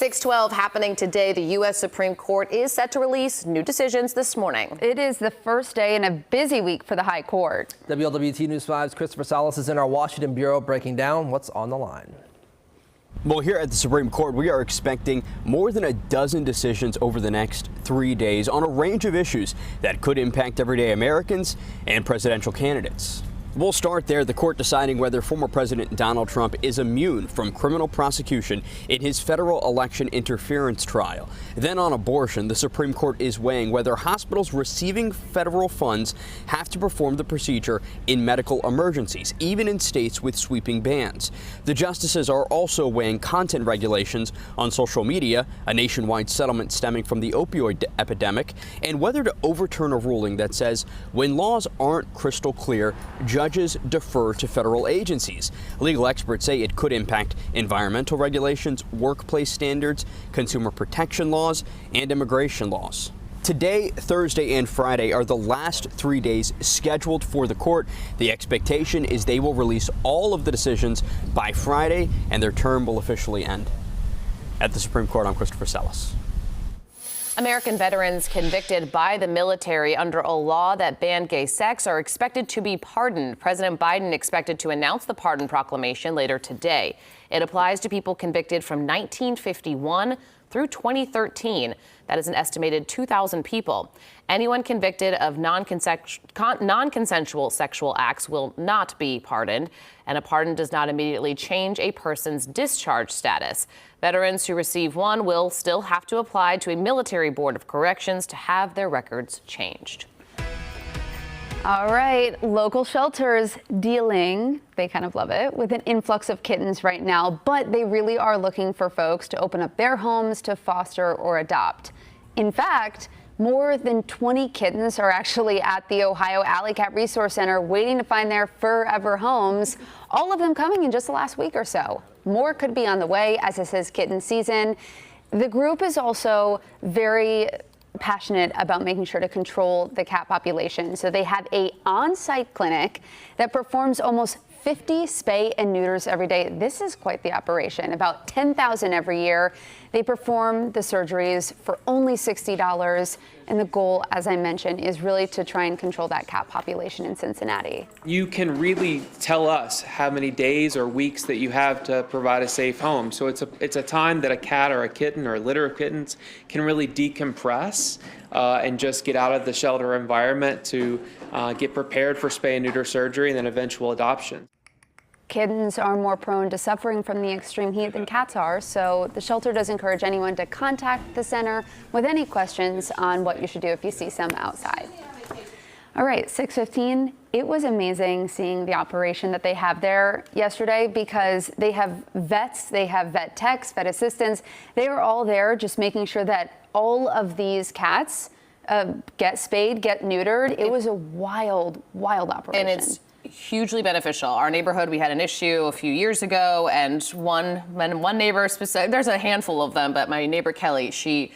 6:12 happening today. The U.S. Supreme Court is set to release new decisions this morning. It is the first day in a busy week for the High Court. WLWT News 5's Christopher Salas is in our Washington bureau breaking down what's on the line. Well, here at the Supreme Court, we are expecting more than a dozen decisions over the next 3 days on a range of issues that could impact everyday Americans and presidential candidates. We'll start there, the court deciding whether former President Donald Trump is immune from criminal prosecution in his federal election interference trial. Then on abortion, the Supreme Court is weighing whether hospitals receiving federal funds have to perform the procedure in medical emergencies, even in states with sweeping bans. The justices are also weighing content regulations on social media, a nationwide settlement stemming from the opioid epidemic, and whether to overturn a ruling that says when laws aren't crystal clear, judges defer to federal agencies. Legal experts say it could impact environmental regulations, workplace standards, consumer protection laws, and immigration laws. Today, Thursday, and Friday are the last 3 days scheduled for the court. The expectation is they will release all of the decisions by Friday, and their term will officially end. At the Supreme Court, I'm Christopher Salas. American veterans convicted by the military under a law that banned gay sex are expected to be pardoned. President Biden expected to announce the pardon proclamation later today. It applies to people convicted from 1951 through 2013. That is an estimated 2,000 people. Anyone convicted of non-consensual sexual acts will not be pardoned, and a pardon does not immediately change a person's discharge status. Veterans who receive one will still have to apply to a military board of corrections to have their records changed. All right, local shelters dealing, they kind of love it, with an influx of kittens right now, but they really are looking for folks to open up their homes to foster or adopt. In fact, more than 20 kittens are actually at the Ohio Alley Cat Resource Center waiting to find their forever homes, all of them coming in just the last week or so. More could be on the way as this is kitten season. The group is also very passionate about making sure to control the cat population. So they have a on-site clinic that performs almost 50 spay and neuters every day. This is quite the operation, about 10,000 every year. They perform the surgeries for only $60. And the goal, as I mentioned, is really to try and control that cat population in Cincinnati. You can really tell us how many days or weeks that you have to provide a safe home. So it's a time that a cat or a kitten or a litter of kittens can really decompress and just get out of the shelter environment to get prepared for spay and neuter surgery and then eventual adoption. Kittens are more prone to suffering from the extreme heat than cats are, so the shelter does encourage anyone to contact the center with any questions on what you should do if you see some outside. All right, 6:15. It was amazing seeing the operation that they have there yesterday because they have vets, they have vet techs, vet assistants. They are all there just making sure that all of these cats get spayed, get neutered. It was a wild, wild operation. And it's hugely beneficial. Our neighborhood, we had an issue a few years ago, and one neighbor, there's a handful of them, but my neighbor Kelly, she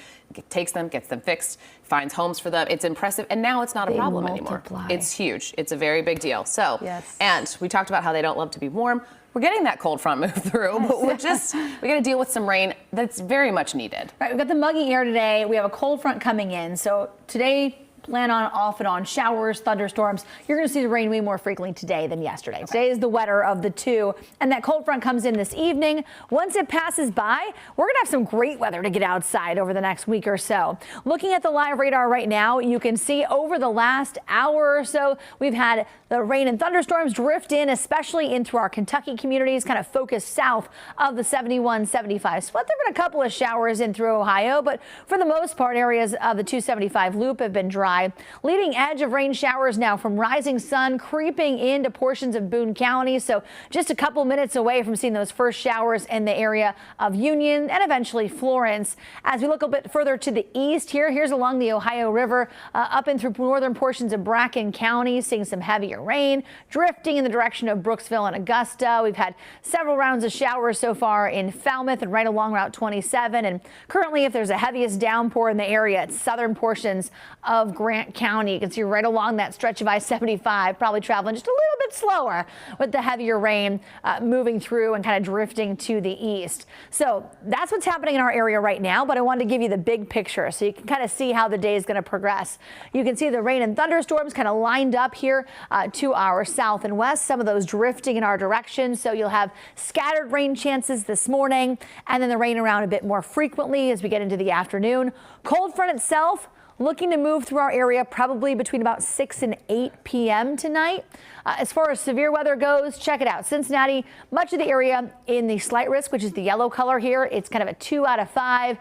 takes them, gets them fixed, finds homes for them. It's impressive, and now it's not a problem anymore. It's huge. It's a very big deal. So, yes. And we talked about how they don't love to be warm. We're getting that cold front move through, but we got to deal with some rain that's very much needed. Right, we've got the muggy air today. We have a cold front coming in. So today, plan on off and on showers, thunderstorms. You're going to see the rain way more frequently today than yesterday. Today is the wetter of the two, and that cold front comes in this evening. Once it passes by, we're going to have some great weather to get outside over the next week or so. Looking at the live radar right now, you can see over the last hour or so, we've had the rain and thunderstorms drift in, especially in through our Kentucky communities, kind of focused south of the 71-75 split. There have been a couple of showers in through Ohio, but for the most part, areas of the 275 loop have been dry. Leading edge of rain showers now from rising sun creeping into portions of Boone County. So just a couple minutes away from seeing those first showers in the area of Union and eventually Florence. As we look a bit further to the east here's along the Ohio River up and through northern portions of Bracken County, seeing some heavier rain drifting in the direction of Brooksville and Augusta. We've had several rounds of showers so far in Falmouth and right along Route 27. And currently, if there's a heaviest downpour in the area, it's southern portions of Grand Grant County. You can see right along that stretch of I-75, probably traveling just a little bit slower with the heavier rain moving through and kind of drifting to the east. So that's what's happening in our area right now, but I wanted to give you the big picture so you can kind of see how the day is going to progress. You can see the rain and thunderstorms kind of lined up here to our south and west, some of those drifting in our direction. So you'll have scattered rain chances this morning and then the rain around a bit more frequently as we get into the afternoon. Cold front itself looking to move through our area probably between about 6 and 8 p.m. tonight. As far as severe weather goes, check it out. Cincinnati, much of the area in the slight risk, which is the yellow color here. It's kind of a 2 out of 5.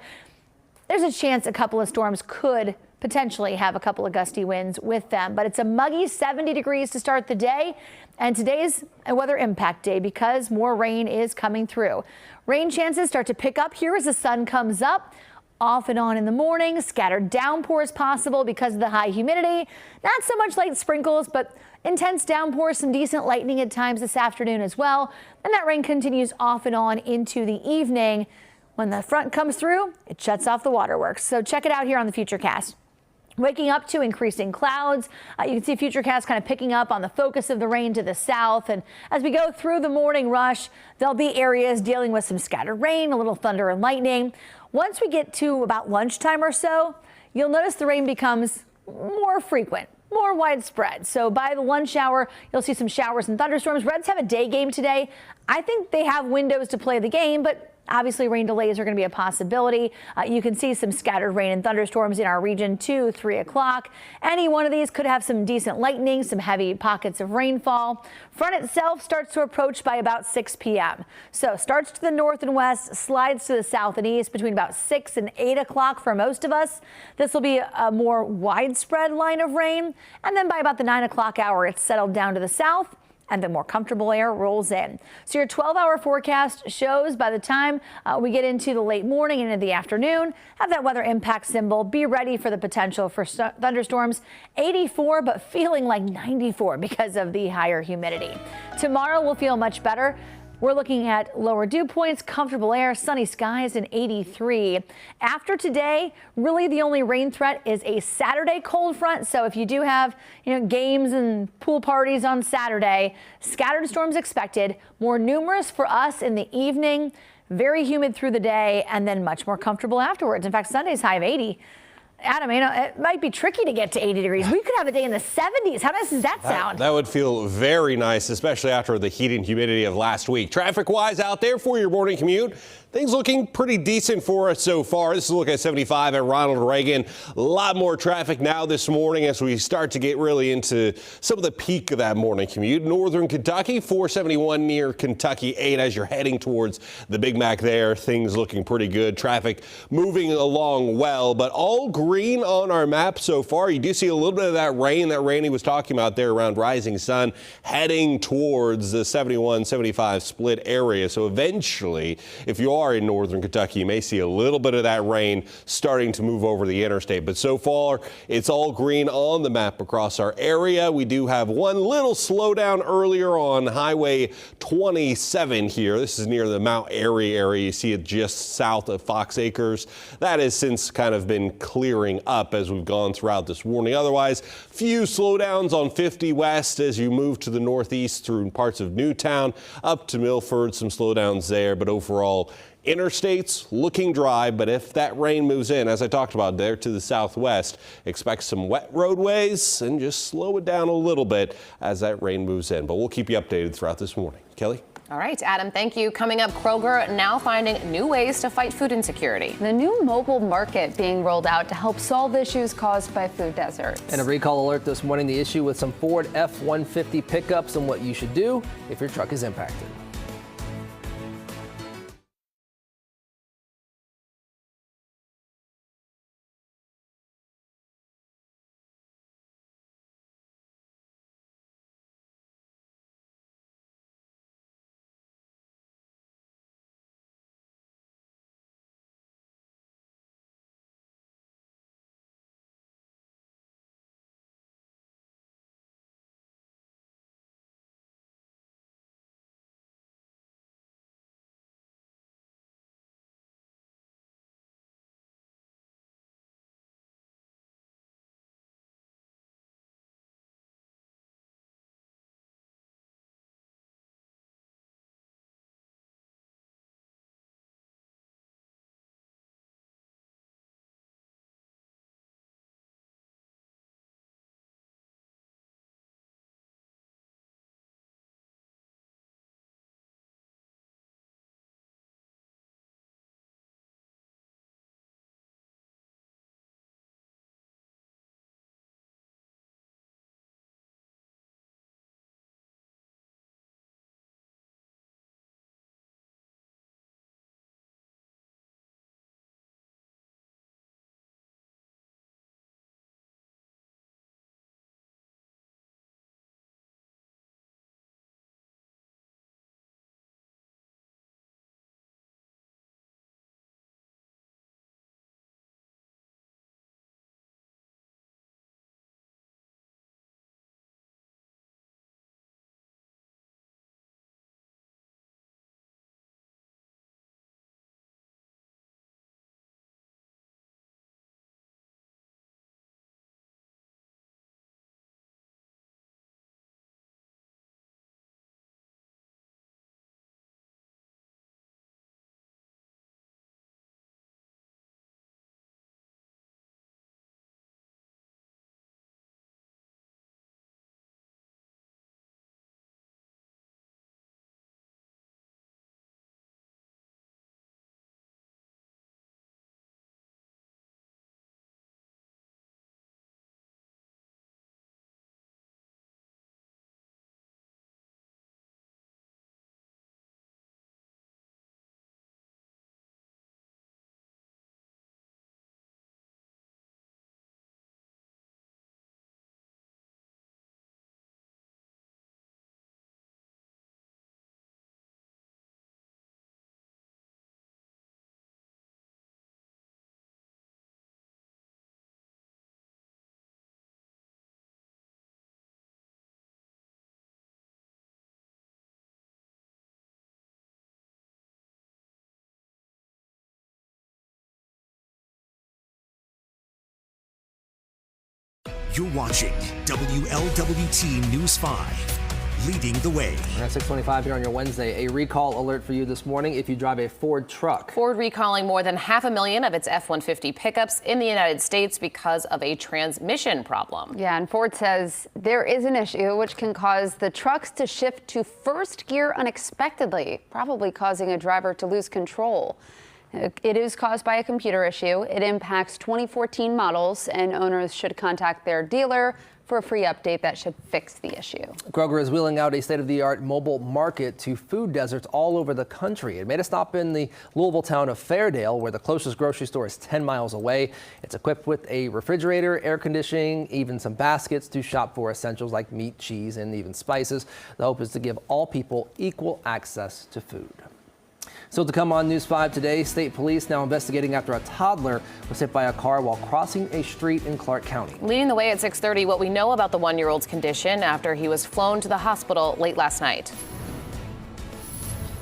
There's a chance a couple of storms could potentially have a couple of gusty winds with them, but it's a muggy 70 degrees to start the day. And today's a weather impact day because more rain is coming through. Rain chances start to pick up here as the sun comes up. Off and on in the morning, scattered downpours possible because of the high humidity. Not so much light sprinkles, but intense downpours, some decent lightning at times this afternoon as well. And that rain continues off and on into the evening. When the front comes through, it shuts off the waterworks. So check it out here on the Futurecast. Waking up to increasing clouds. You can see Futurecast kind of picking up on the focus of the rain to the south. And as we go through the morning rush, there'll be areas dealing with some scattered rain, a little thunder and lightning. Once we get to about lunchtime or so, you'll notice the rain becomes more frequent, more widespread. So by the lunch hour, you'll see some showers and thunderstorms. Reds have a day game today. I think they have windows to play the game, but obviously rain delays are going to be a possibility. You can see some scattered rain and thunderstorms in our region 2, 3 o'clock. Any one of these could have some decent lightning, some heavy pockets of rainfall. Front itself starts to approach by about 6 p.m. So starts to the north and west, slides to the south and east between about 6 and 8 o'clock for most of us. This will be a more widespread line of rain. And then by about the 9 o'clock hour, it's settled down to the south and the more comfortable air rolls in. So your 12-hour forecast shows by the time we get into the late morning and into the afternoon, have that weather impact symbol. Be ready for the potential for thunderstorms. 84, but feeling like 94 because of the higher humidity. Tomorrow will feel much better. We're looking at lower dew points, comfortable air, sunny skies, and 83. After today, really the only rain threat is a Saturday cold front. So if you do have, games and pool parties on Saturday, scattered storms expected, more numerous for us in the evening, very humid through the day, and then much more comfortable afterwards. In fact, Sunday's high of 80. Adam, it might be tricky to get to 80 degrees. We could have a day in the 70s. How nice does that sound? That would feel very nice, especially after the heat and humidity of last week. Traffic-wise out there for your morning commute, things looking pretty decent for us so far. This is a look at 75 at Ronald Reagan. A lot more traffic now this morning as we start to get really into some of the peak of that morning commute. Northern Kentucky, 471 near Kentucky 8 as you're heading towards the Big Mac there. Things looking pretty good. Traffic moving along well, but all green on our map so far. You do see a little bit of that rain that Randy was talking about there around Rising Sun heading towards the 71-75 split area. So eventually, if you are in northern Kentucky, you may see a little bit of that rain starting to move over the interstate. But so far, it's all green on the map across our area. We do have one little slowdown earlier on Highway 27 here. This is near the Mount Airy area. You see it just south of Fox Acres. That has since kind of been clearing up as we've gone throughout this morning. Otherwise, few slowdowns on 50 West as you move to the northeast through parts of Newtown up to Milford. Some slowdowns there, but overall, interstates looking dry, but if that rain moves in, as I talked about there to the southwest, expect some wet roadways and just slow it down a little bit as that rain moves in. But we'll keep you updated throughout this morning. Kelly? All right, Adam, thank you. Coming up, Kroger now finding new ways to fight food insecurity. The new mobile market being rolled out to help solve issues caused by food deserts. And a recall alert this morning, the issue with some Ford F-150 pickups and what you should do if your truck is impacted. You're watching WLWT News 5, leading the way. We're at 6:25 here on your Wednesday. A recall alert for you this morning if you drive a Ford truck. Ford recalling more than 500,000 of its F-150 pickups in the United States because of a transmission problem. Yeah, and Ford says there is an issue which can cause the trucks to shift to first gear unexpectedly, probably causing a driver to lose control. It is caused by a computer issue. It impacts 2014 models, and owners should contact their dealer for a free update that should fix the issue. Kroger is wheeling out a state-of-the-art mobile market to food deserts all over the country. It made a stop in the Louisville town of Fairdale, where the closest grocery store is 10 miles away. It's equipped with a refrigerator, air conditioning, even some baskets to shop for essentials like meat, cheese, and even spices. The hope is to give all people equal access to food. So to come on News 5 today, state police now investigating after a toddler was hit by a car while crossing a street in Clark County. Leading the way at 6:30, what we know about the one-year-old's condition after he was flown to the hospital late last night.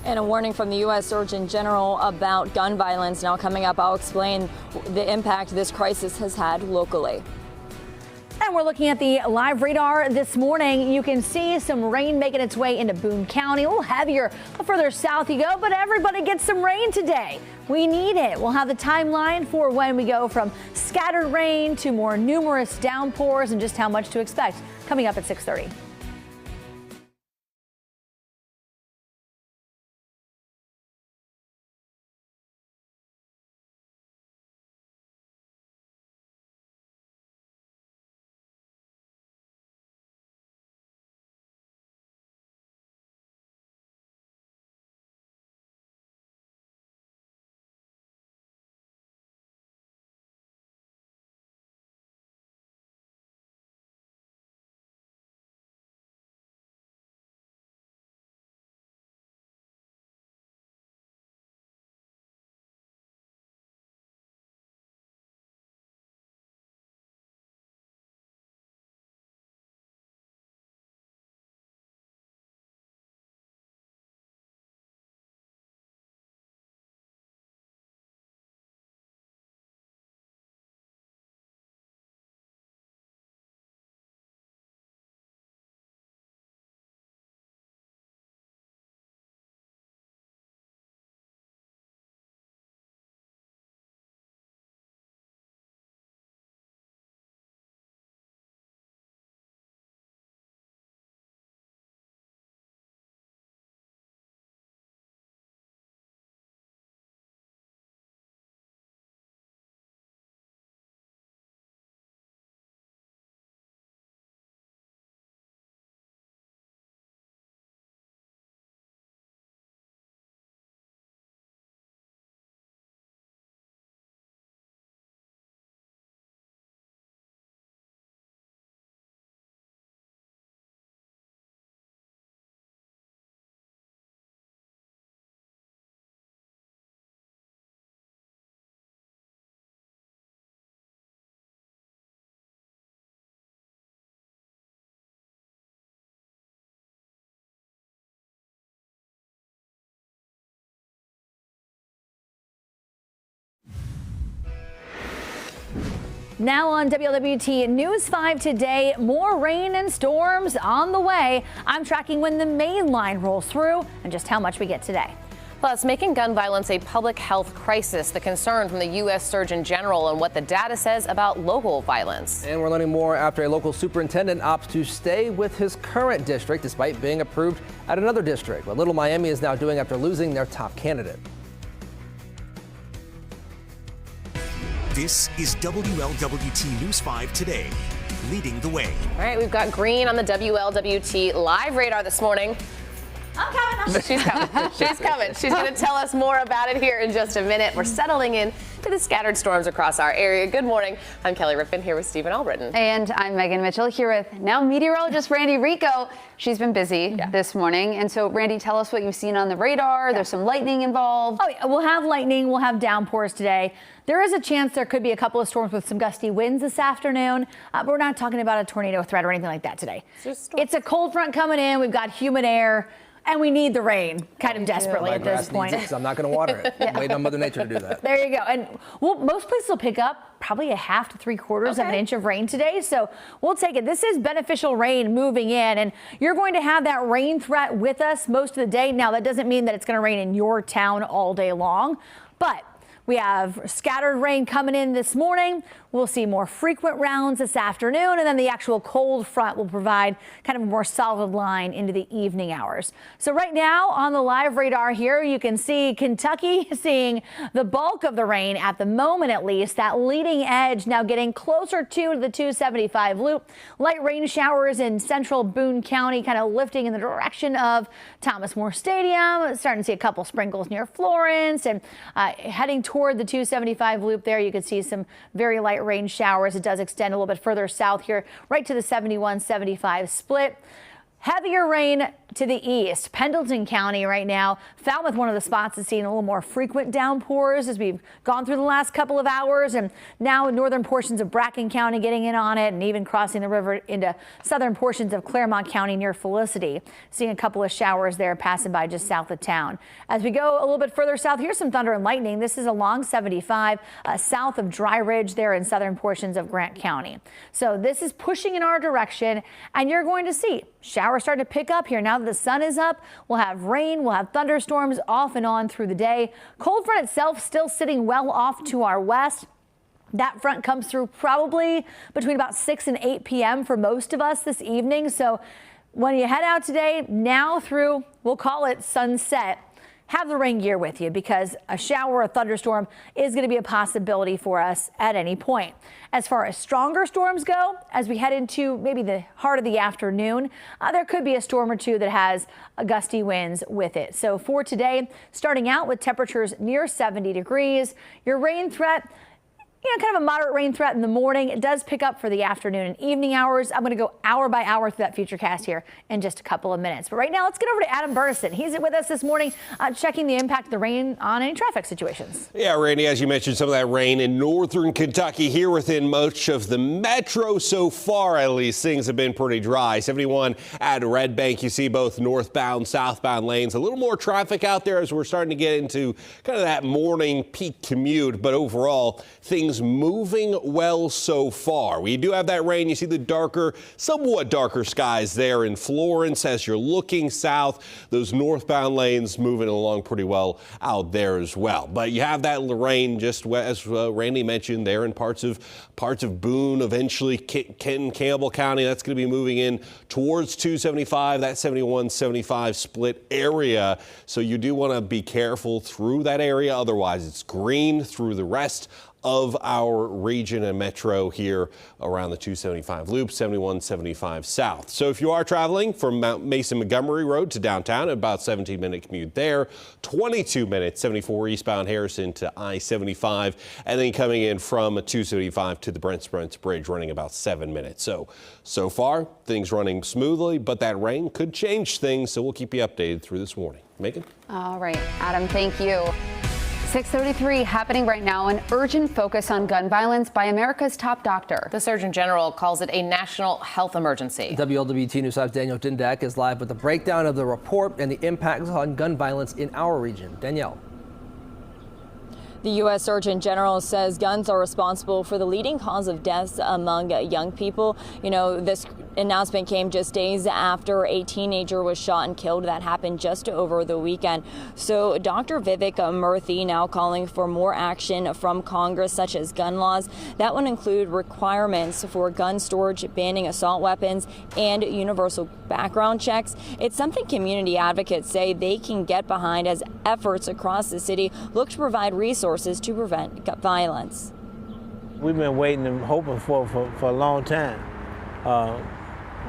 And a warning from the U.S. Surgeon General about gun violence. Now coming up, I'll explain the impact this crisis has had locally. And we're looking at the live radar this morning. You can see some rain making its way into Boone County. A little heavier the further south you go, but everybody gets some rain today. We need it. We'll have the timeline for when we go from scattered rain to more numerous downpours and just how much to expect coming up at 6:30. Now on WLWT News 5 today, more rain and storms on the way. I'm tracking when the main line rolls through and just how much we get today. Plus, making gun violence a public health crisis, the concern from the U.S. Surgeon General and what the data says about local violence. And we're learning more after a local superintendent opts to stay with his current district despite being approved at another district. What Little Miami is now doing after losing their top candidate. This is WLWT News 5 today, leading the way. All right, we've got green on the WLWT live radar this morning. I'm coming. She's coming. She's coming. She's going to tell us more about it here in just a minute. We're settling in to the scattered storms across our area. Good morning. I'm Kelly Rippin here with Stephen Albritton. And I'm Megan Mitchell here with now meteorologist Randy Rico. She's been busy this morning. And so, Randy, tell us what you've seen on the radar. There's some lightning involved. Oh, yeah. We'll have lightning. We'll have downpours today. There is a chance there could be a couple of storms with some gusty winds this afternoon, but we're not talking about a tornado threat or anything like that today. It's a cold front coming in. We've got humid air. and we need the rain kind of desperately My at grass this point. needs it 'cause I'm not going to water it. I'm waiting on Mother Nature to do that. There you go. And most places will pick up probably a half to 3/4 of an inch of rain today. So we'll take it. This is beneficial rain moving in, and you're going to have that rain threat with us most of the day. Now, that doesn't mean that it's going to rain in your town all day long, but we have scattered rain coming in this morning. We'll see more frequent rounds this afternoon, and then the actual cold front will provide kind of a more solid line into the evening hours. So right now on the live radar here, you can see Kentucky seeing the bulk of the rain at the moment, at least. That leading edge now getting closer to the 275 loop. Light rain showers in central Boone County kind of lifting in the direction of Thomas More Stadium. Starting to see a couple sprinkles near Florence, and heading toward the 275 loop there, you can see some very light rain showers. It does extend a little bit further south here, right to the 71-75 split. Heavier rain to the east. Pendleton County right now. Falmouth, one of the spots that's seeing a little more frequent downpours as we've gone through the last couple of hours. And now northern portions of Bracken County getting in on it, and even crossing the river into southern portions of Claremont County near Felicity. Seeing a couple of showers there passing by just south of town. As we go a little bit further south, here's some thunder and lightning. This is along 75 south of Dry Ridge there in southern portions of Grant County. So this is pushing in our direction, and you're going to see showers starting to pick up here. Now that the sun is up, we'll have rain, we'll have thunderstorms off and on through the day. Cold front itself still sitting well off to our west. That front comes through probably between about 6 and 8 p.m. for most of us this evening. So when you head out today, now through, we'll call it sunset, have the rain gear with you, because a shower or a thunderstorm is going to be a possibility for us at any point. As far as stronger storms go, as we head into maybe the heart of the afternoon, there could be a storm or two that has gusty winds with it. So for today, starting out with temperatures near 70 degrees, your rain threat, kind of a moderate rain threat in the morning. It does pick up for the afternoon and evening hours. I'm going to go hour by hour through that future cast here in just a couple of minutes. But right now, let's get over to Adam Burnison. He's with us this morning, checking the impact of the rain on any traffic situations. Yeah, Randy, as you mentioned, some of that rain in northern Kentucky here within much of the metro so far, at least. Things have been pretty dry. 71 at Red Bank. You see both northbound, southbound lanes. A little more traffic out there as we're starting to get into kind of that morning peak commute. But overall, things moving well so far. We do have that rain. You see the somewhat darker skies there in Florence as you're looking south. Those northbound lanes moving along pretty well out there as well. But you have that rain, just as Randy mentioned, there in parts of Boone, eventually Kenton, Campbell County. That's going to be moving in towards 275, that 71-75 split area. So you do want to be careful through that area. Otherwise, it's green through the rest of our region and metro here around the 275 loop, 71-75 south. So if you are traveling from Mount Mason Montgomery Road to downtown, about 17-minute commute there, 22 minutes, 74 eastbound Harrison to I-75, and then coming in from 275 to the Brent Spence Bridge, running about 7 minutes. So far, things running smoothly, but that rain could change things, so we'll keep you updated through this morning. Megan? All right, Adam, thank you. 6:33 happening right now, an urgent focus on gun violence by America's top doctor. The Surgeon General calls it a national health emergency. WLWT News 5's Danielle Dindek is live with a breakdown of the report and the impacts on gun violence in our region. Danielle. The U.S. Surgeon General says guns are responsible for the leading cause of deaths among young people. This announcement came just days after a teenager was shot and killed. That happened just over the weekend. So Dr. Vivek Murthy now calling for more action from Congress, such as gun laws. That would include requirements for gun storage, banning assault weapons, and universal background checks. It's something community advocates say they can get behind as efforts across the city look to provide resources to prevent violence. We've been waiting and hoping for a long time.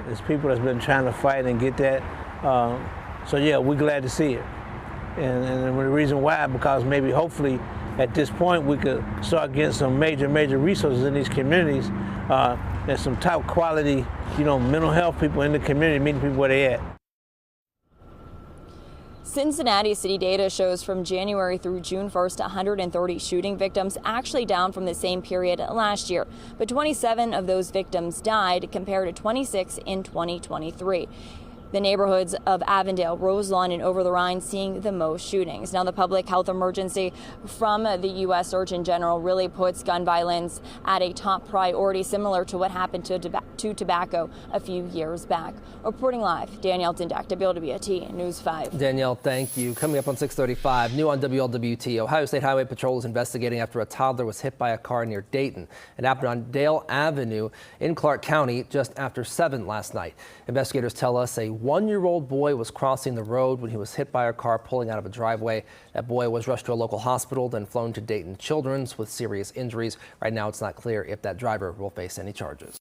There's people that's been trying to fight and get that. So yeah, we're glad to see it. And the reason why, because maybe hopefully at this point we could start getting some major resources in these communities. There's some top quality, mental health people in the community, meeting people where they at. Cincinnati city data shows from January through June 1st, 130 shooting victims, actually down from the same period last year. But 27 of those victims died compared to 26 in 2023. The neighborhoods of Avondale, Roselawn, and Over the Rhine seeing the most shootings. Now, the public health emergency from the U.S. Surgeon General really puts gun violence at a top priority, similar to what happened to tobacco a few years back. Reporting live, Danielle Dindak, WLWT News 5. Danielle, thank you. Coming up on 6:35, new on WLWT, Ohio State Highway Patrol is investigating after a toddler was hit by a car near Dayton. It happened on Dale Avenue in Clark County just after 7 last night. Investigators tell us a 1-year-old boy was crossing the road when he was hit by a car pulling out of a driveway. That boy was rushed to a local hospital, then flown to Dayton Children's with serious injuries. Right now, it's not clear if that driver will face any charges.